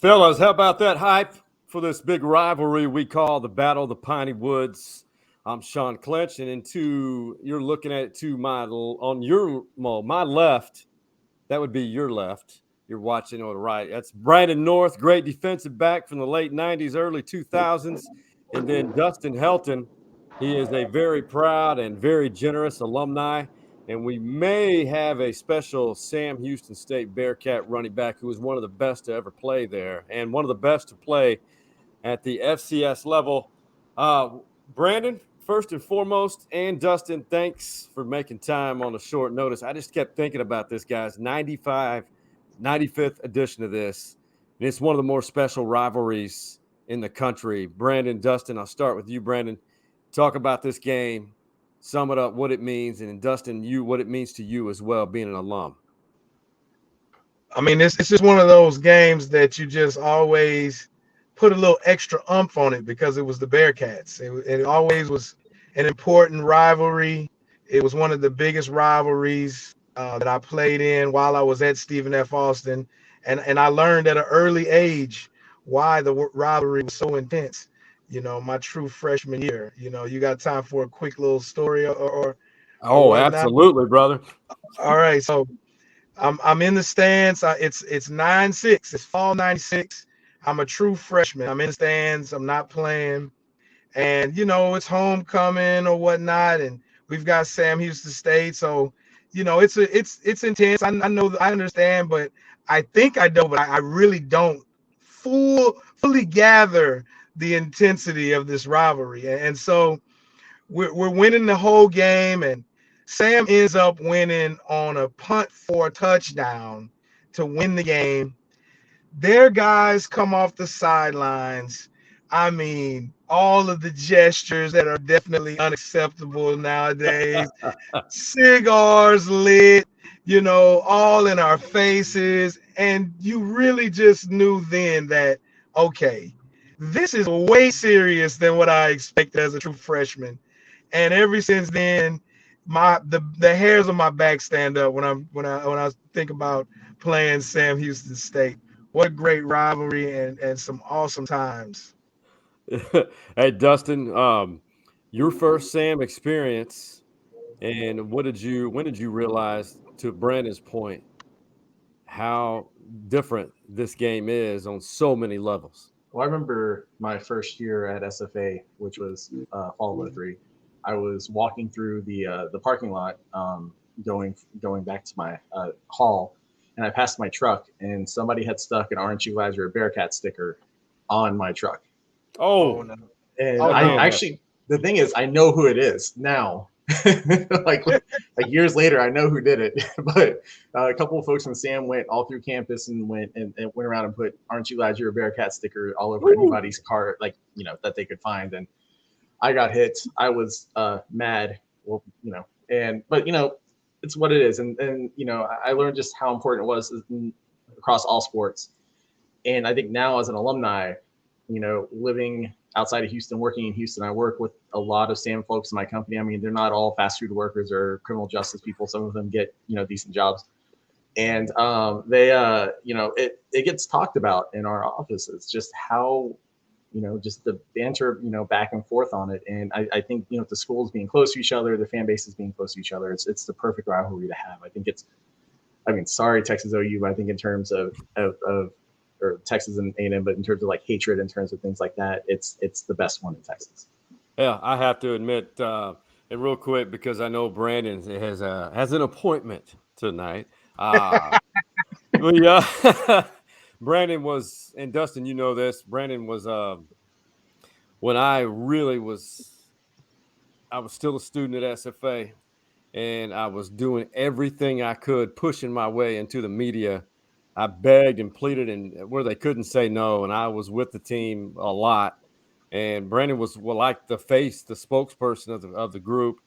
Fellas, how about that hype for this big rivalry we call the Battle of the Pineywoods? I'm Sean Clinch, and you're looking at it to my left. That would be your left. You're watching on the right. That's Brandon North, great defensive back from the late 90s, early 2000s. And then Dustin Helton. He is a very proud and very generous alumni. And we may have a special Sam Houston State Bearkat running back who was one of the best to ever play there and one of the best to play at the FCS level. Brandon, first and foremost, and Dustin, thanks for making time on a short notice. I just kept thinking about this, guys. 95th edition of this. And it's one of the more special rivalries in the country. Brandon, Dustin, I'll start with you, Brandon. Talk about this game, sum it up, what it means, and Dustin, what it means to you as well, being an alum. I mean, it's just one of those games that you just always put a little extra umph on it because it was the Bearcats. It always was an important rivalry. It was one of the biggest rivalries that I played in while I was at Stephen F. Austin. And I learned at an early age why the rivalry was so intense. You know, my true freshman year. You know, you got time for a quick little story or whatnot? Absolutely, brother. All right, so I'm in the stands. It's 9-6. It's fall 96. I'm a true freshman. I'm in the stands. I'm not playing. And, you know, it's homecoming or whatnot. And we've got Sam Houston State. So, you know, it's intense. I know, I understand, but I think I know, but I really don't fully gather the intensity of this rivalry. And so we're winning the whole game. And Sam ends up winning on a punt for a touchdown to win the game. Their guys come off the sidelines. I mean, all of the gestures that are definitely unacceptable nowadays. Cigars lit, you know, all in our faces. And you really just knew then that, okay, this is way serious than what I expected as a true freshman. And ever since then, the hairs on my back stand up when I think about playing Sam Houston State. What a great rivalry and some awesome times. Hey, Dustin, your first Sam experience, and when did you realize, to Brandon's point, how different this game is on so many levels? Well, I remember my first year at SFA, which was fall of 03. I was walking through the parking lot, going back to my hall, and I passed my truck, and somebody had stuck an "Aren't You Glad You're a Bearcat" sticker on my truck. No. And Oh, I no. actually, the thing is, I know who it is now. like years later, I know who did it. But a couple of folks from Sam went all through campus and went around and put "Aren't You Glad You're a Bearcat" sticker all over anybody's car, like, you know, that they could find. And I got hit. I was mad. Well, you know, but you know, it's what it is. And you know, I learned just how important it was across all sports. And I think now, as an alumni, you know, living outside of Houston, working in Houston, I work with a lot of Sam folks in my company. I mean, they're not all fast food workers or criminal justice people. Some of them get, you know, decent jobs. And they, you know, it gets talked about in our offices, just how, you know, just the banter, you know, back and forth on it. And I think, you know, the schools being close to each other, the fan bases being close to each other, it's the perfect rivalry to have. I think sorry, Texas OU, but I think in terms of or Texas and A&M, but in terms of like hatred, in terms of things like that, it's the best one in Texas. Yeah, I have to admit, and real quick, because I know Brandon has an appointment tonight. Brandon was, and Dustin, you know this. Brandon was when I was still a student at SFA, and I was doing everything I could, pushing my way into the media. I begged and pleaded, and where they couldn't say no, and I was with the team a lot. And Brandon was like the spokesperson of the group.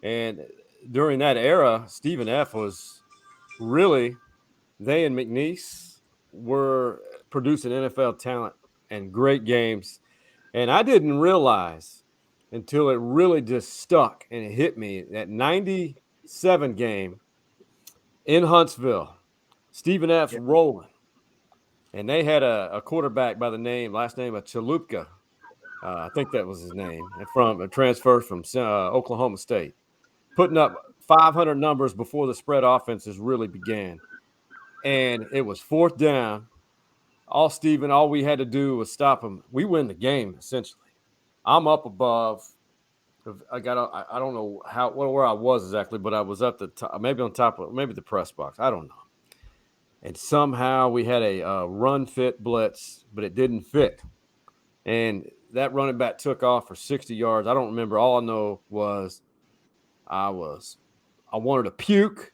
And during that era, Stephen F. was really, they and McNeese were producing NFL talent and great games. And I didn't realize until it really just stuck and it hit me, that 97 game in Huntsville, Stephen F. rolling. and they had a quarterback by the last name of Chalupka. I think that was his name, from a transfer from Oklahoma State, putting up 500 numbers before the spread offenses really began. And it was 4th down. All we had to do was stop him. We win the game, essentially. I'm up above. I don't know where I was exactly, but I was up the top, maybe on top of maybe the press box. I don't know. And somehow we had a run fit blitz, but it didn't fit. And that running back took off for 60 yards. I don't remember. All I know was I wanted to puke.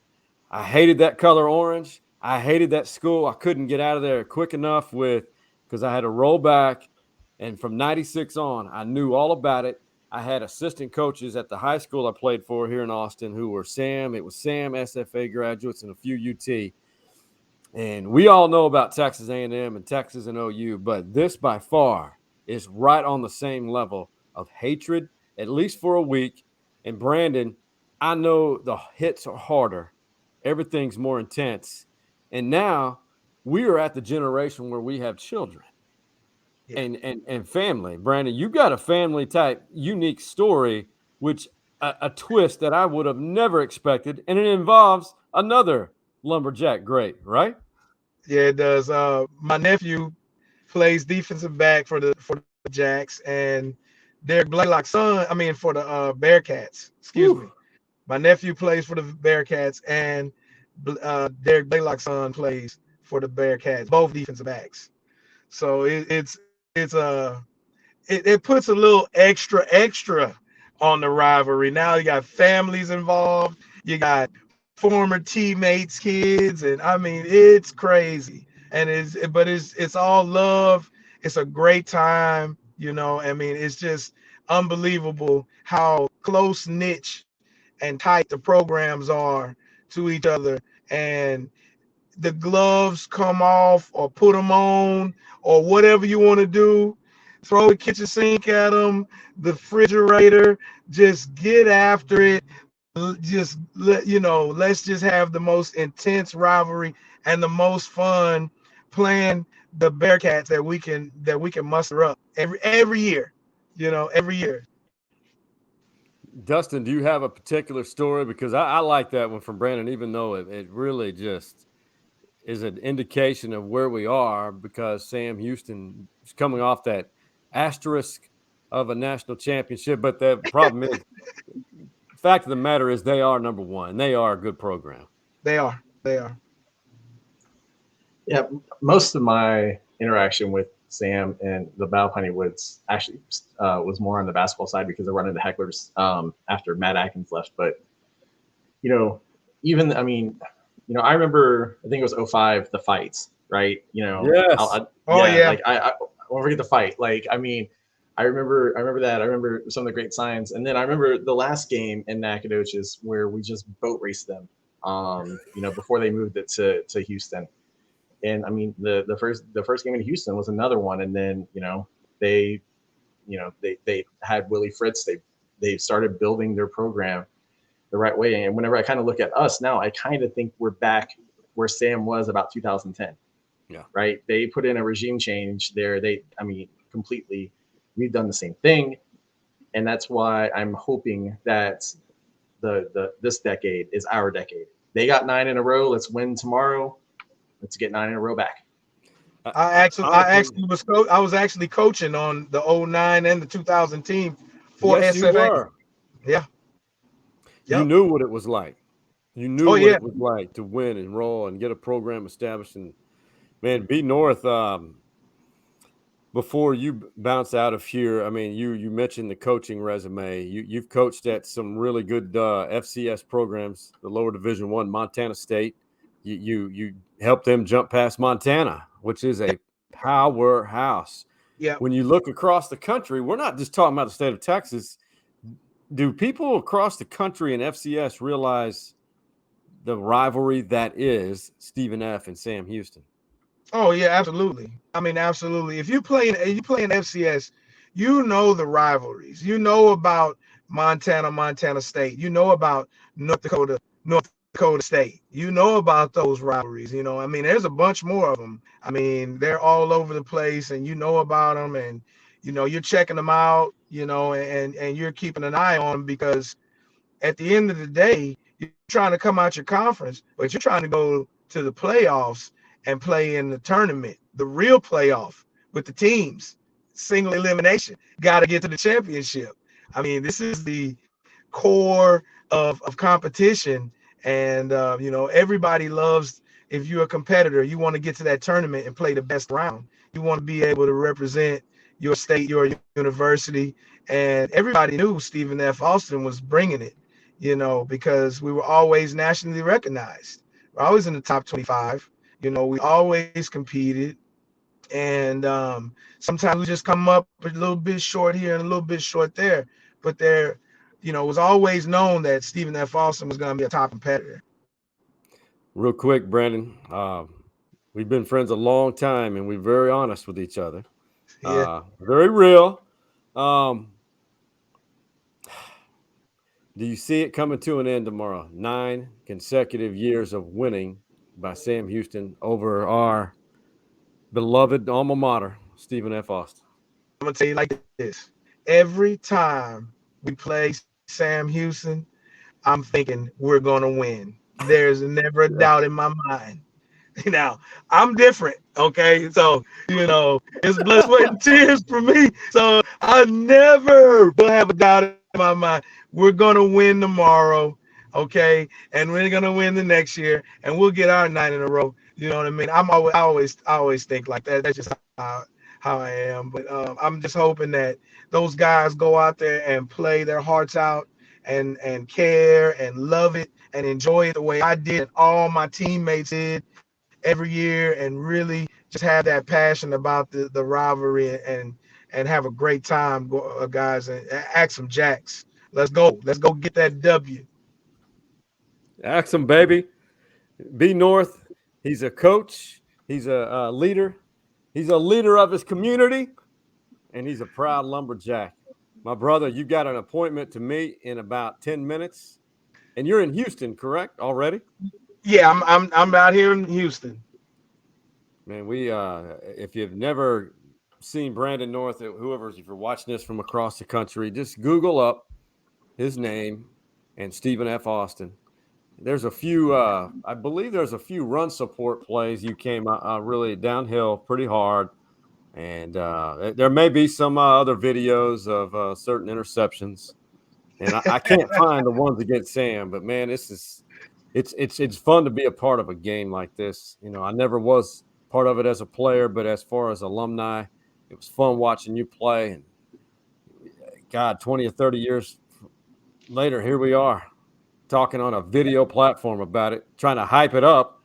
I hated that color orange. I hated that school. I couldn't get out of there quick enough because I had to roll back. And from 96 on, I knew all about it. I had assistant coaches at the high school I played for here in Austin who were Sam. It was Sam, SFA graduates, and a few UT. And we all know about Texas A&M and Texas and OU, but this by far is right on the same level of hatred, at least for a week. And Brandon, I know the hits are harder. Everything's more intense. And now we are at the generation where we have children and family. Brandon, you got a family type unique story, which a twist that I would have never expected. And it involves another Lumberjack great, right? Yeah, it does. My nephew plays defensive back for the Jacks, and Derek Blaylock's son. I mean, for the Bearkats. Excuse me. My nephew plays for the Bearkats, and Derek Blaylock's son plays for the Bearkats. Both defensive backs. So it puts a little extra on the rivalry. Now you got families involved. You got former teammates, kids, and I mean it's crazy. And it's all love. It's a great time, I mean, it's just unbelievable how close knit and tight the programs are to each other. And the gloves come off or put them on or whatever you want to do. Throw the kitchen sink at them, the refrigerator, just get after it. Just let's just have the most intense rivalry and the most fun playing the Bearkats that we can muster up every year, every year. Dustin, do you have a particular story? Because I like that one from Brandon, even though it really just is an indication of where we are, because Sam Houston is coming off that asterisk of a national championship. But the problem is, fact of the matter is they are number one. They are a good program. They are. Yeah, most of my interaction with Sam and the Battle Pineywoods actually was more on the basketball side because they're running the hecklers after Matt Atkins left. But, I remember, I think it was 2005, the fights, right? Yes. Like I won't forget the fight. Like, I mean, I remember that. I remember some of the great signs. And then I remember the last game in Nacogdoches where we just boat raced them, before they moved it to Houston. And I mean, the first game in Houston was another one. And then, they had Willie Fritz. They started building their program the right way. And whenever I kind of look at us now, I kind of think we're back where Sam was about 2010. Yeah. Right. They put in a regime change there. Completely. We've done the same thing, and that's why I'm hoping that this decade is our decade. They got 9 in a row. Let's win tomorrow. Let's get 9 in a row back. I was actually coaching on the 2009 and the 2000 team for yes, SFA. You were. Yeah. Yep. You knew what it was like. You knew what it was like to win and roll and get a program established. And man, B North. Before you bounce out of here, I mean, you mentioned the coaching resume. You've coached at some really good FCS programs, the lower Division I, Montana State. You helped them jump past Montana, which is a powerhouse. Yeah. When you look across the country, we're not just talking about the state of Texas. Do people across the country in FCS realize the rivalry that is Stephen F. and Sam Houston? Oh yeah, absolutely. I mean, absolutely. If you play in FCS, you know the rivalries. You know about Montana State. You know about North Dakota Dakota State. You know about those rivalries. You know, I mean, there's a bunch more of them. I mean, they're all over the place, and you know about them, and you know you're checking them out. You know, and you're keeping an eye on them because at the end of the day, you're trying to come out your conference, but you're trying to go to the playoffs and play in the tournament, the real playoff with the teams, single elimination. Got to get to the championship. I mean, this is the core of competition. And, you know, everybody loves, if you're a competitor, you want to get to that tournament and play the best round. You want to be able to represent your state, your university. And everybody knew Stephen F. Austin was bringing it, you know, because we were always nationally recognized. We're always in the top 25. You know, we always competed. And sometimes we just come up a little bit short here and a little bit short there. But there, you know, it was always known that Stephen F. Austin was going to be a top competitor. Real quick, Brandon, we've been friends a long time, and we're very honest with each other. Yeah. Very real. Do you see it coming to an end tomorrow? 9 consecutive years of winning by Sam Houston over our beloved alma mater, Stephen F. Austin. I'm going to tell you like this. Every time we play Sam Houston, I'm thinking we're going to win. There's never a doubt in my mind. Now, I'm different, okay? So, you know, it's blood, sweat, and tears for me. So I never will have a doubt in my mind. We're going to win tomorrow, okay? And we're going to win the next year, and we'll get our 9 in a row. You know what I mean? I always think like that. That's just how I am. But I'm just hoping that those guys go out there and play their hearts out and care and love it and enjoy it the way I did and all my teammates did every year, and really just have that passion about the rivalry and have a great time, guys, and act some jacks. Let's go get that W. Ask him, baby. B North. He's a coach. He's a leader. He's a leader of his community, and he's a proud lumberjack. My brother, you got an appointment to meet in about 10 minutes, and you're in Houston, correct? Already? Yeah, I'm out here in Houston. Man, we if you've never seen Brandon North, if you're watching this from across the country, just Google up his name and Stephen F. Austin. There's a few, I believe there's a few run support plays you came really downhill pretty hard. And there may be some other videos of certain interceptions. And I can't find the ones against Sam, but man, it's fun to be a part of a game like this. You know, I never was part of it as a player, but as far as alumni, it was fun watching you play. And God, 20 or 30 years later, here we are talking on a video platform about it, trying to hype it up.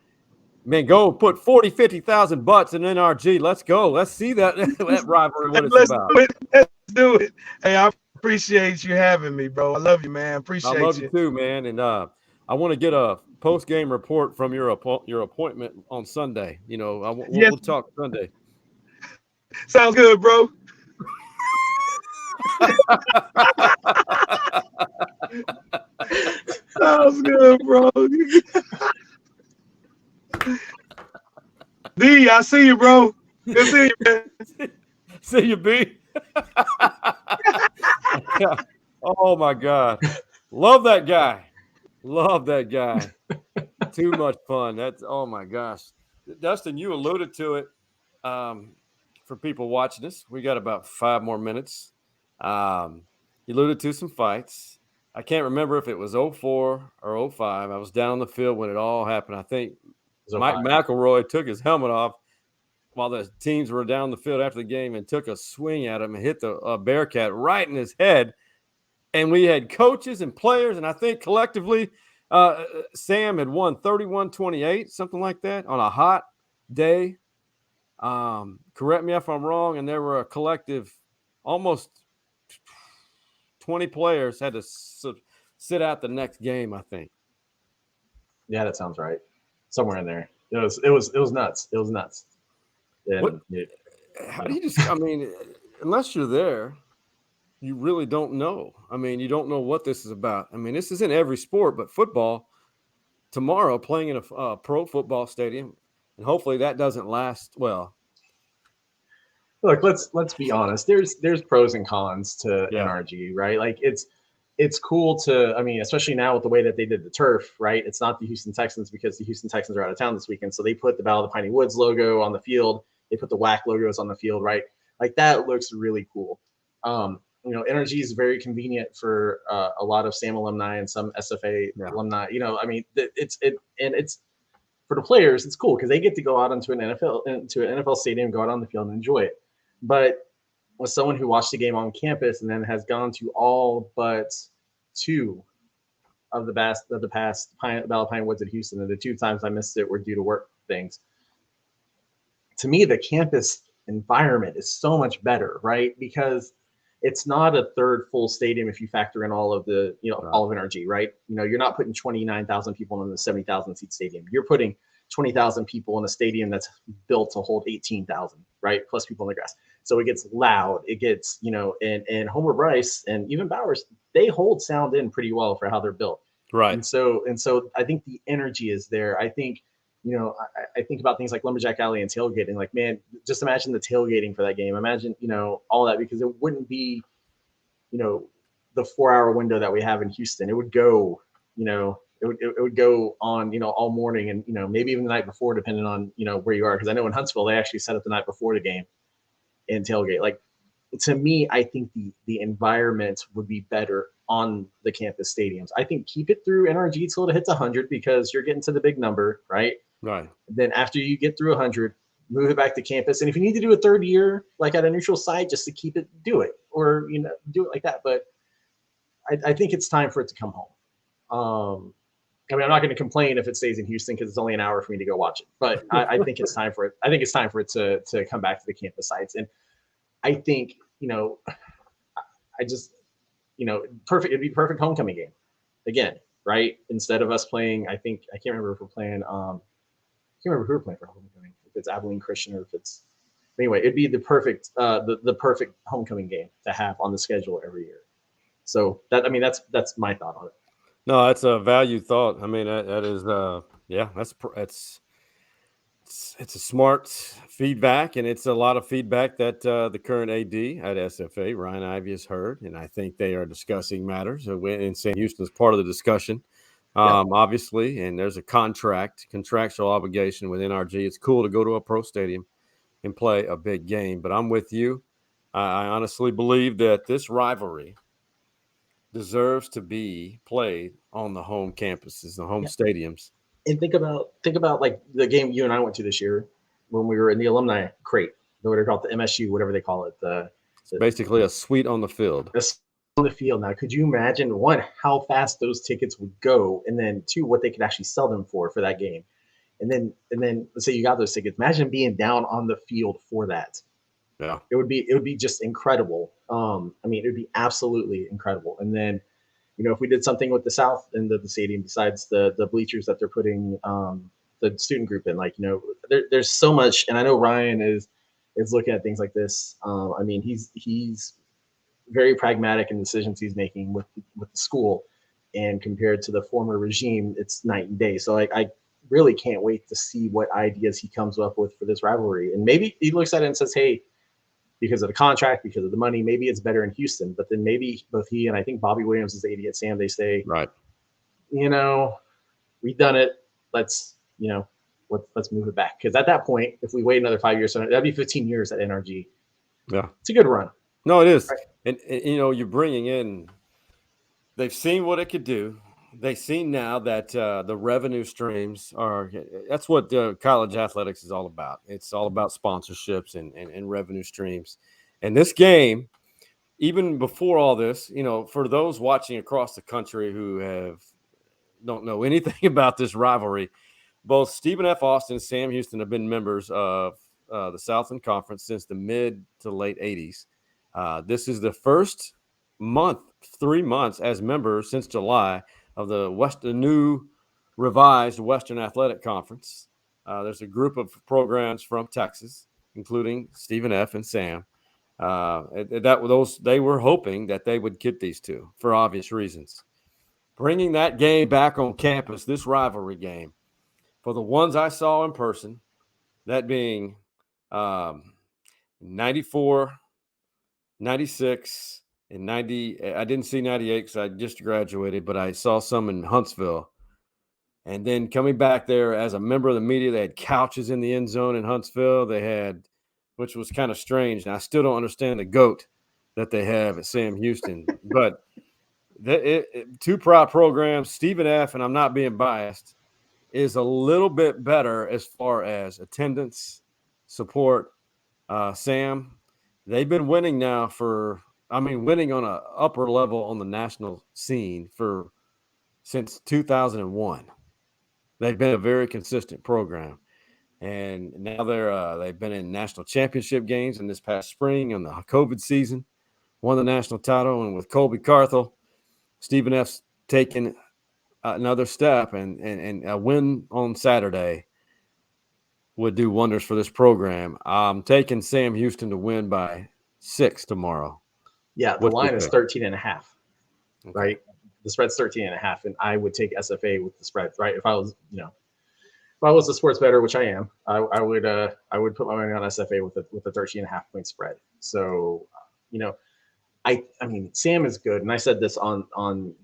Man, go put 40, 50,000 butts in NRG. Let's go. Let's see that rivalry, what it's about. Let's do it. Hey, I appreciate you having me, bro. I love you, man. Appreciate you. I love you too, man. And I want to get a post-game report from your appointment on Sunday. You know, we'll talk Sunday. Sounds good, bro. Sounds good, bro. D, I see you, bro. Good to see you, man. See you, B. Oh, my God. Love that guy. Love that guy. Too much fun. That's, oh, my gosh. Dustin, you alluded to it. For people watching this, we got about 5 more minutes. You alluded to some fights. I can't remember if it was 04 or 05. I was down on the field when it all happened. I think Mike McElroy took his helmet off while the teams were down the field after the game and took a swing at him and hit the Bearkat right in his head. And we had coaches and players, and I think collectively Sam had won 31-28, something like that, on a hot day. Correct me if I'm wrong, and there were a collective almost 20 players had to sit out the next game, I think. Yeah, that sounds right. Somewhere in there. It was nuts. It was nuts. And how do you just, I mean, unless you're there, you really don't know. I mean, you don't know what this is about. I mean, this is in every sport, but football, tomorrow playing in a pro football stadium, and hopefully that doesn't last. Well, Look, let's be honest. There's pros and cons to yeah, NRG, right? Like it's cool to, I mean, especially now with the way that they did the turf, right? It's not the Houston Texans because the Houston Texans are out of town this weekend, so they put the Battle of the Pineywoods logo on the field. They put the WAC logos on the field, right? Like that looks really cool. NRG is very convenient for a lot of SAM alumni and some SFA alumni. I mean, it's for the players, it's cool because they get to go out into an NFL stadium, go out on the field and enjoy it. But with someone who watched the game on campus and then has gone to all but two of the past Battle of Pinewoods at Houston, and the 2 times I missed it were due to work things. To me, the campus environment is so much better, right? Because it's not a third full stadium if you factor in all of the, all of NRG, right? You're not putting 29,000 people in the 70,000 seat stadium. You're putting 20,000 people in a stadium that's built to hold 18,000, right? Plus people in the grass. So it gets loud. It gets, and Homer Bryce and even Bowers, they hold sound in pretty well for how they're built. right. And so I think the energy is there. I think, I think about things like Lumberjack Alley and tailgating. Like, man, just imagine the tailgating for that game. Imagine, all that, because it wouldn't be, the 4-hour window that we have in Houston. It would go, it would go on, all morning and, maybe even the night before, depending on, where you are. Because I know in Huntsville, they actually set up the night before the game and tailgate. Like, to me, I think the environment would be better on the campus stadiums. I think keep it through NRG till it hits 100 because you're getting to the big number, right? Right. Then after you get through 100, move it back to campus. And if you need to do a third year, like at a neutral site, just to keep it, do it, or do it like that. But I think it's time for it to come home. I mean, I'm not going to complain if it stays in Houston because it's only an hour for me to go watch it. But I think it's time for it. I think it's time for it to come back to the campus sites. And I think I just perfect. It'd be perfect homecoming game again, right? Instead of us playing, I can't remember if we're playing. I can't remember who we're playing for homecoming. If it's Abilene Christian or if it's anyway, it'd be the perfect the perfect homecoming game to have on the schedule every year. So that's my thought on it. No, that's a valued thought. I mean, that is it's a smart feedback, and it's a lot of feedback that the current AD at SFA, Ryan Ivey, has heard, and I think they are discussing matters. And Sam Houston is part of the discussion. Obviously, and there's a contractual obligation with NRG. It's cool to go to a pro stadium and play a big game, but I'm with you. I honestly believe that this rivalry deserves to be played on the home campuses, the home stadiums. And think about like the game you and I went to this year when we were in the alumni crate, what they call it, the MSU, whatever they call it. It's basically a suite on the field. On the field. Now, could you imagine, one, how fast those tickets would go, and then two, what they could actually sell them for that game, and then let's say you got those tickets. Imagine being down on the field for that. Yeah, it would be just incredible. I mean, it would be absolutely incredible. And then, if we did something with the South and the stadium besides the bleachers that they're putting the student group in, like there's so much. And I know Ryan is looking at things like this. I mean, he's very pragmatic in decisions he's making with the school, and compared to the former regime, it's night and day. So I really can't wait to see what ideas he comes up with for this rivalry. And maybe he looks at it and says, hey, because of the contract, because of the money, maybe it's better in Houston. But then maybe both he and I think Bobby Williams is the AD at Sam, they say, right, we've done it. Let's move it back. Because at that point, if we wait another 5 years, that'd be 15 years at NRG. Yeah, it's a good run. No, it is. Right. And you're bringing in, they've seen what it could do. They've seen now that the revenue streams that's what college athletics is all about. It's all about sponsorships and revenue streams. And this game, even before all this, for those watching across the country who don't know anything about this rivalry, both Stephen F. Austin and Sam Houston have been members of the Southland Conference since the mid to late 80s. This is the first 3 months as members since July of the new revised Western Athletic Conference. There's a group of programs from Texas, including Stephen F. and Sam. They were hoping that they would get these two for obvious reasons. bringing that game back on campus, this rivalry game, for the ones I saw in person, that being 94, 96, and 90. I didn't see 98 because I just graduated, but I saw some in Huntsville. And then coming back there as a member of the media, they had couches in the end zone in Huntsville. They had, which was kind of strange. And I still don't understand the GOAT that they have at Sam Houston. But two prop programs, Stephen F., and I'm not being biased, is a little bit better as far as attendance, support. Sam, they've been winning now winning on an upper level on the national scene since 2001. They've been a very consistent program, and now they've been in national championship games in this past spring on the COVID season, won the national title, and with Colby Carthel, Stephen F's taken another step, and a win on Saturday would do wonders for this program. I'm taking Sam Houston to win by 6 tomorrow. Yeah, the line is 13.5, right? The spread's 13.5, and I would take SFA with the spread, right? If I was a sports bettor, which I am, I would put my money on SFA with a 13.5 point spread. So, I mean, Sam is good, and I said this on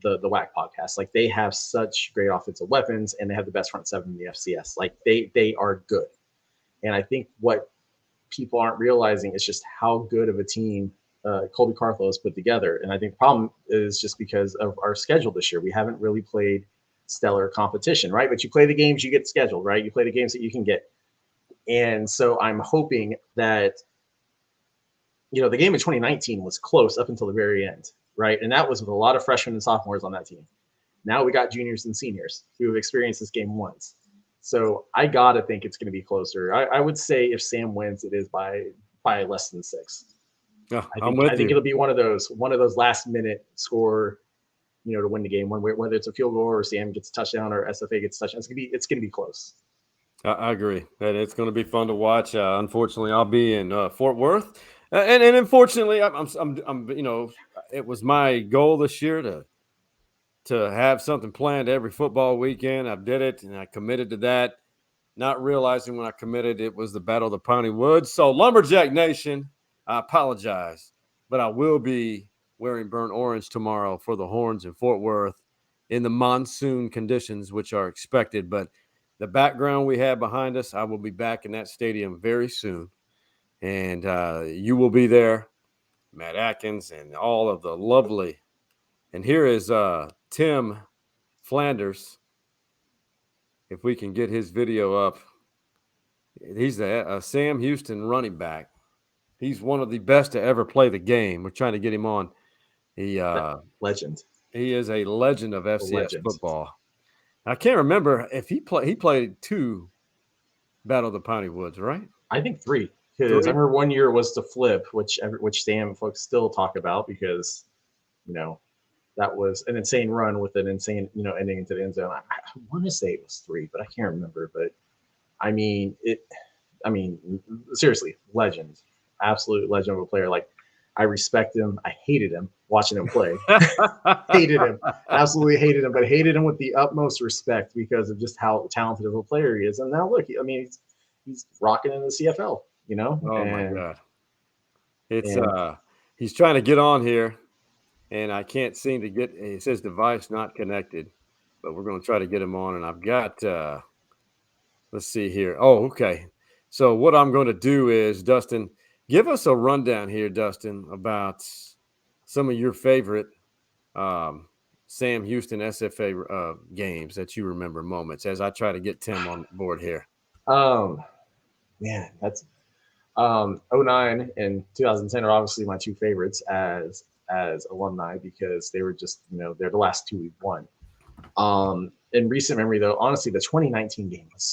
the WAC podcast. Like, they have such great offensive weapons, and they have the best front seven in the FCS. Like, they are good, and I think what people aren't realizing is just how good of a team Colby Carthel has put together. And I think the problem is just because of our schedule this year. We haven't really played stellar competition, right? But you play the games you get scheduled, right? You play the games that you can get. And so I'm hoping that, the game in 2019 was close up until the very end, right? And that was with a lot of freshmen and sophomores on that team. Now we got juniors and seniors who have experienced this game once. So I got to think it's going to be closer. I would say if Sam wins, it is by less than 6. Yeah, I think it'll be one of those last minute score, to win the game. Whether it's a field goal or Sam gets a touchdown or SFA gets a touchdown, it's gonna be close. I agree that it's going to be fun to watch. Unfortunately, I'll be in Fort Worth, and unfortunately, I'm it was my goal this year to have something planned every football weekend. I did it, and I committed to that, not realizing when I committed it was the Battle of the Pineywoods. So, Lumberjack Nation, I apologize, but I will be wearing burnt orange tomorrow for the Horns in Fort Worth in the monsoon conditions, which are expected. But the background we have behind us, I will be back in that stadium very soon. And you will be there, Matt Atkins, and all of the lovely. And here is Tim Flanders. If we can get his video up. He's the Sam Houston running back. He's one of the best to ever play the game. We're trying to get him on. Legend. He is a legend of FCS football. I can't remember if he played 2 Battle of the Pineywoods, right? I think 3. Because I remember one year was the flip, which Sam folks still talk about because, that was an insane run with an insane, ending into the end zone. I want to say it was 3, but I can't remember. But seriously, legend. Absolute legend of a player. Like, I respect him. I hated him watching him play. Hated him. Absolutely hated him, but hated him with the utmost respect because of just how talented of a player he is. And now look, he's rocking in the CFL, Oh my God. It's he's trying to get on here and I can't seem to get, it says device not connected, but we're going to try to get him on. And I've got, let's see here. Oh, okay. So what I'm going to do is, Dustin, give us a rundown here, Dustin, about some of your favorite Sam Houston SFA games that you remember, moments, as I try to get Tim on board here. Man, that's 09 and 2010 are obviously my 2 favorites as alumni because they were just, they're the last 2 we've won. In recent memory, though, honestly, the 2019 game was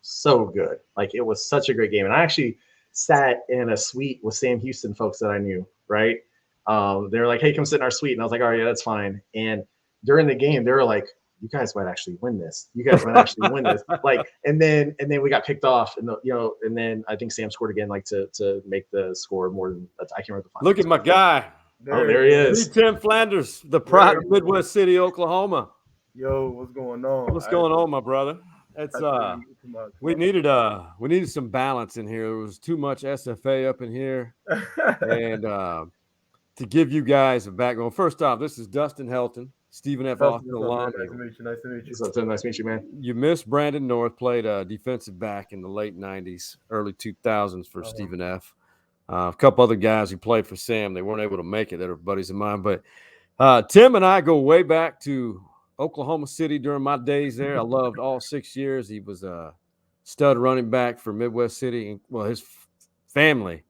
so good. Like, it was such a great game. And I actually sat in a suite with Sam Houston folks that I knew, right? They were like, hey, come sit in our suite. And I was like, all right, yeah, that's fine. And during the game, they were like, you guys might actually win this. You guys might actually win this. Like, and then we got picked off, and and then I think Sam scored again, like to make the score more than, I can't remember the final. Look at my guy. There he is. Tim Flanders, the pride of Midwest City, Oklahoma. Yo, what's going on? What's going on, my brother? It's we needed some balance in here. There was too much SFA up in here, and to give you guys a background. First off, this is Dustin Helton, Stephen F. Austin alum. Nice to meet you. Nice to meet you. What's up, Tim? Nice to meet you, man. You missed Brandon North, played defensive back in the late '90s, early 2000s for Stephen F. A couple other guys who played for Sam, they weren't able to make it. That are buddies of mine. But Tim and I go way back to Oklahoma City during my days there. I loved all 6 years. He was a stud running back for Midwest City. Well, his family,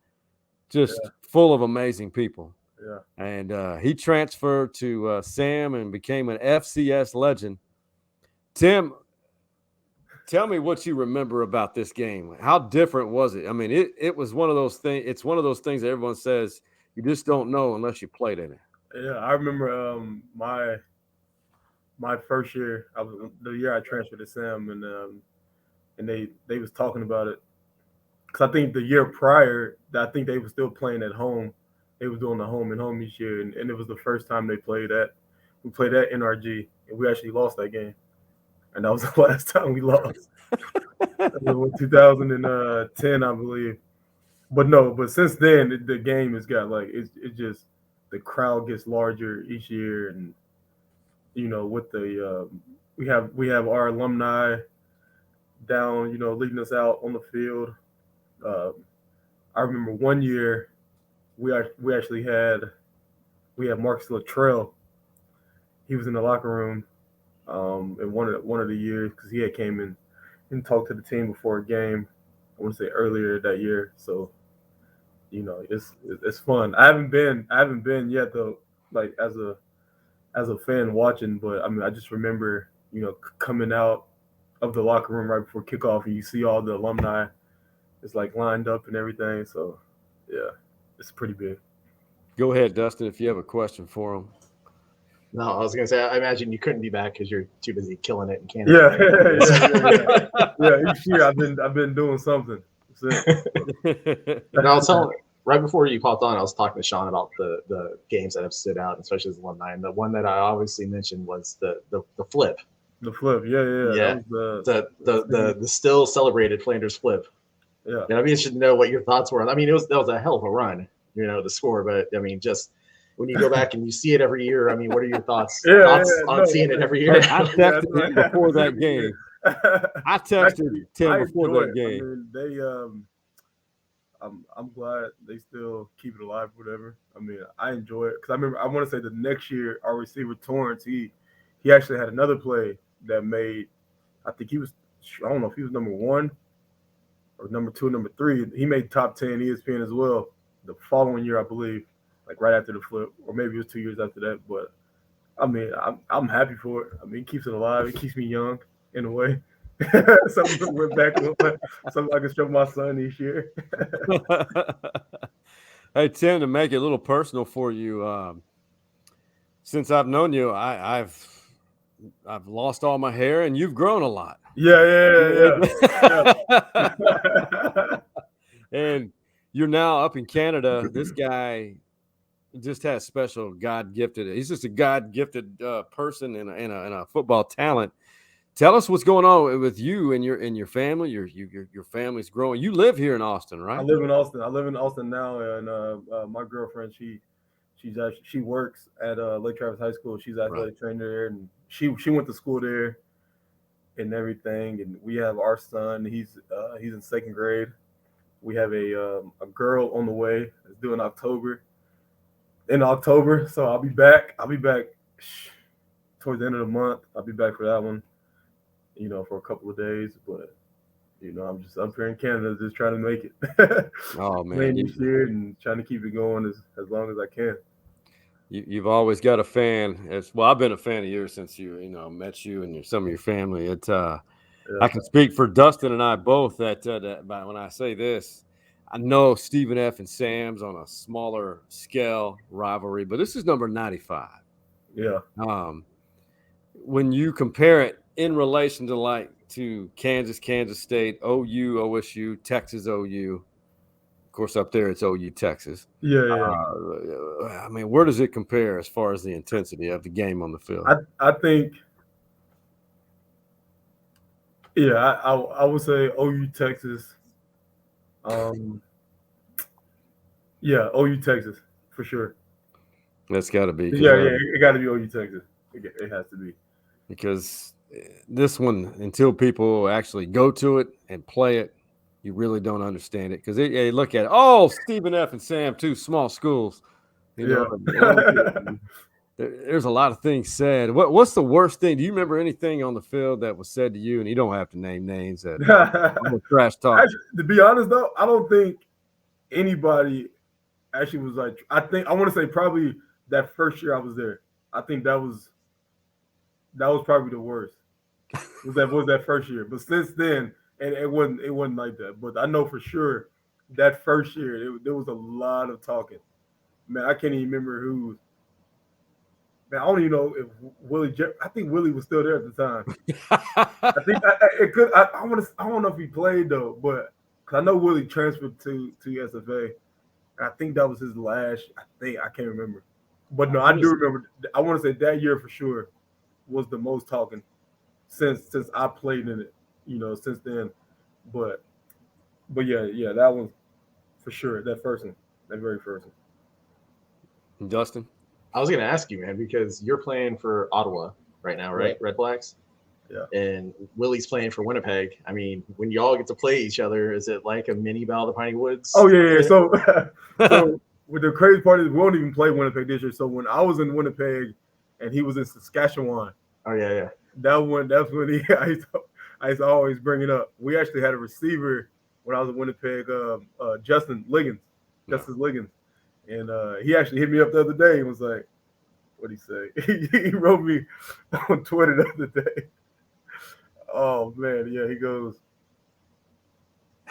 just full of amazing people. Yeah. And he transferred to Sam and became an FCS legend. Tim, tell me what you remember about this game. How different was it? I mean, it was one of those things. It's one of those things that everyone says you just don't know unless you played in it. Yeah, I remember my first year. The year I transferred to Sam, and they was talking about it because I think the year prior, I think they were still playing at home. They was doing the home and home each year, and it was the first time they played at. We played at NRG, and we actually lost that game. And that was the last time we lost. That was 2010, I believe. But since then, the game has got it's just the crowd gets larger each year, and with the we have our alumni down, leading us out on the field. I remember one year we actually had Marcus Luttrell. He was in the locker room. In one of the years, because he had came in and talked to the team before a game. I want to say earlier that year. So, it's fun. I haven't been yet though, like as a fan watching. But I mean, I just remember coming out of the locker room right before kickoff, and you see all the alumni, it's like lined up and everything. So, yeah, it's pretty big. Go ahead, Dustin, if you have a question for him. No, I was gonna say I imagine you couldn't be back because you're too busy killing it in Canada. Yeah. Each year I've been doing something. And I'll tell right before you popped on, I was talking to Sean about the games that have stood out, especially as alumni. And the one that I obviously mentioned was the flip. The flip, yeah. The still celebrated Flanders flip. Yeah. And I'd be interested to know what your thoughts were. I mean, that was a hell of a run, the score, but I mean, just. When you go back and you see it every year, I mean, what are your thoughts on seeing it every year? I texted him before that game. I texted Tim before that game. I mean, I'm glad they still keep it alive, whatever. I mean, I enjoy it because I remember. I want to say the next year, our receiver Torrance, he actually had another play that made. I think he was. I don't know if he was number 1 or number 2, number 3. He made top 10 ESPN as well the following year, I believe. Like right after the flip, or maybe it was 2 years after that. But I mean, I'm happy for it. I mean, it keeps it alive. It keeps me young in a way. Something went back, something I can show my son each year. Hey Tim, to make it a little personal for you, since I've known you, I've lost all my hair, and you've grown a lot. Yeah. And you're now up in Canada. This guy just has special God-gifted. He's just a God-gifted person and a football talent. Tell us what's going on with you and your family. Your family's growing. You live here in Austin, right? I live in Austin. I live in Austin now, and my girlfriend she works at Lake Travis High School. She's athletic trainer there, and she went to school there and everything. And we have our son. He's in 2nd grade. We have a girl on the way. It's due in October. So I'll be back towards the end of the month. I'll be back for that one, for a couple of days. But I'm just up here in Canada, just trying to make it. Oh man, playing this year and trying to keep it going as long as I can. You've always got a fan. I've been a fan of yours since met you and some of your family. I can speak for Dustin and I both that when I say this, I know Stephen F. and Sam's on a smaller scale rivalry, but this is number 95. Yeah. When you compare it in relation to Kansas State, OU, OSU, Texas, OU, of course, up there it's OU Texas. Yeah. I mean, where does it compare as far as the intensity of the game on the field? I think, yeah, I would say OU Texas. Yeah, OU Texas for sure. That's got to be. Yeah, it got to be OU Texas. It has to be. Because this one, until people actually go to it and play it, you really don't understand it. Because they look at it, oh, Stephen F. and Sam, two small schools. You know, there's a lot of things said. What's the worst thing? Do you remember anything on the field that was said to you? And you don't have to name names. That trash talk. Actually, to be honest, though, I don't think anybody actually was like. I want to say probably that first year I was there. I think that was probably the worst. Was that first year? But since then, and it wasn't like that. But I know for sure that first year there was a lot of talking. Man, I can't even remember who. Man, I don't even know if Willie. I think Willie was still there at the time. I think it could. I don't know if he played though, but cause I know Willie transferred to SFA. I think that was his last. I can't remember, but no, I do remember. I want to say that year for sure was the most talking since I played in it. You know, since then. But yeah, that one for sure. That very first one. Dustin? I was going to ask you, man, because you're playing for Ottawa right now, right? Yeah. Red Blacks? Yeah. And Willie's playing for Winnipeg. I mean, when y'all get to play each other, is it like a mini Battle of the Pineywoods? Oh, yeah. So with the crazy part is we won't even play Winnipeg this year. So when I was in Winnipeg and he was in Saskatchewan. Oh, yeah. That's when I used to always bring it up. We actually had a receiver when I was in Winnipeg, Justin Liggins. And he actually hit me up the other day and was like, what'd he say? He wrote me on Twitter the other day. Oh, man. Yeah, he goes,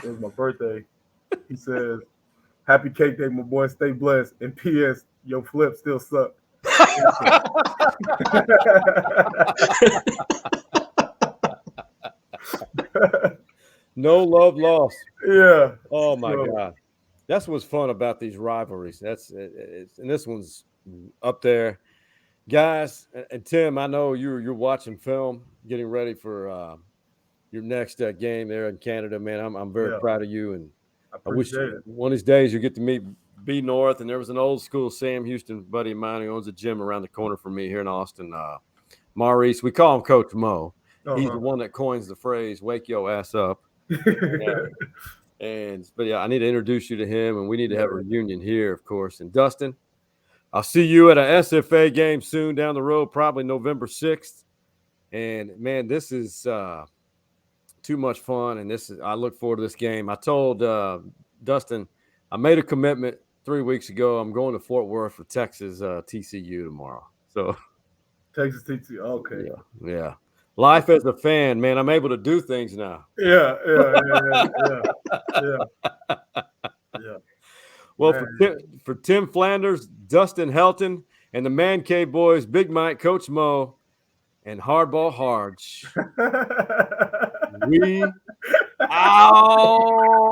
it was my birthday. He says, happy cake day, my boy. Stay blessed. And P.S., your flip still suck. No love lost. Yeah. Oh, my God. That's what's fun about these rivalries. And this one's up there, guys. And Tim, I know you're watching film, getting ready for your next game there in Canada, man. I'm very proud of you, and I wish one of these days you get to meet B North. And there was an old school Sam Houston buddy of mine who owns a gym around the corner from me here in Austin. Maurice, we call him Coach Mo. He's the one that coins the phrase "wake your ass up." But yeah, I need to introduce you to him, and we need to have a reunion here, of course. And Dustin, I'll see you at a SFA game soon down the road, probably November 6th. And man, this is too much fun, and I look forward to this game. I told Dustin I made a commitment 3 weeks ago. I'm going to Fort Worth for Texas TCU tomorrow. So Texas TCU, okay. Yeah. Life as a fan, man, I'm able to do things now. Yeah. Well, for Tim Flanders, Dustin Helton, and the Man Cave Boys, Big Mike, Coach Mo, and Hardball Harge, we out.